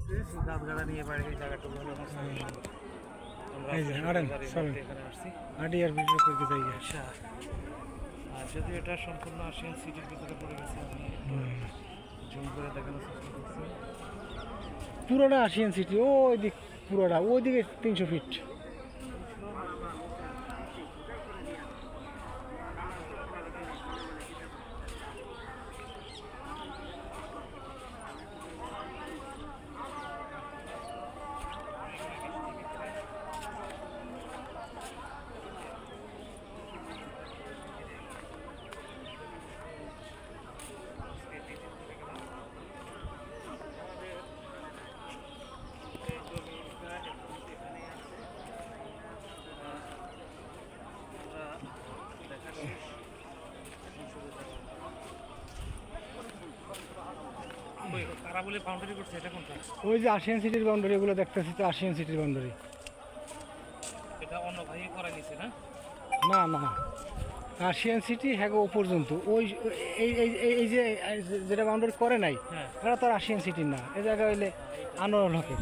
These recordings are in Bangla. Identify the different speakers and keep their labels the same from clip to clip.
Speaker 1: গাছগাড়া নিয়ে বাড়ি এই জায়গাটুকু হলো
Speaker 2: এই যে আড়েন চলেন
Speaker 1: এখানে আসছি।
Speaker 2: আটি আর ভিডিও করতে যাই
Speaker 1: আচ্ছা, আর যদি এটা সম্পূর্ণ আসিয়ান সিটির ভিতরে পড়ে গেছে, আমি জুম করে দেখানোর চেষ্টা করছি।
Speaker 2: পুরোটা আসিয়ান সিটি ওই দিক, পুরোটা ওই দিকে 300 ফিট।
Speaker 1: তারা বলে বাউন্ডারি করছে, এটা কোনটা?
Speaker 2: ওই যে আসিয়ান সিটির বাউন্ডারি, এগুলো দেখতেছি তো আসিয়ান সিটির বাউন্ডারি।
Speaker 1: এটা অন্য ভাই করা নিছে না?
Speaker 2: না না, আসিয়ান সিটি হ্যাঁ ও পর্যন্ত ওই এই এই এই- এই যে যেটা বাউন্ডারি করে নাই,
Speaker 1: হ্যাঁ,
Speaker 2: এটা তো আর আসিয়ান সিটির না। এই জায়গা হইলে আনোয়ার হকের।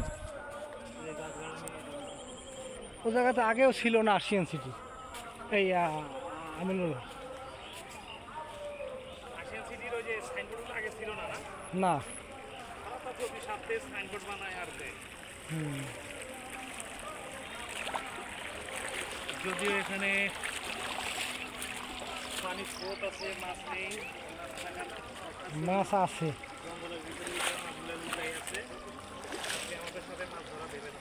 Speaker 2: ও জায়গাতে আগেও ছিল না আসিয়ান সিটি, এই আমিনুল।
Speaker 1: আসিয়ান সিটির ওই যে সাইনবোর্ডগুলো আগে ছিল না, না?
Speaker 2: না।
Speaker 1: তারা তো প্রতি সপ্তাহে সাইনবোর্ড বানায় আর দেয়।
Speaker 2: হুম।
Speaker 1: যদিও এখানে পানি স্রোত আছে, মাছ নেই,
Speaker 2: মাছ আছে।
Speaker 1: জঙ্গলের ভিতরে মাছগুলো লুকাই আছে। আজকে আমাদের সাথে মাছ ধরা দেবে না।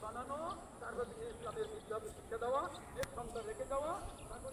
Speaker 3: বানানো, তারপর ইসলামের বিদ্যা শিক্ষা দেওয়া, এক সন্তান রেখে যাওয়া, তারপর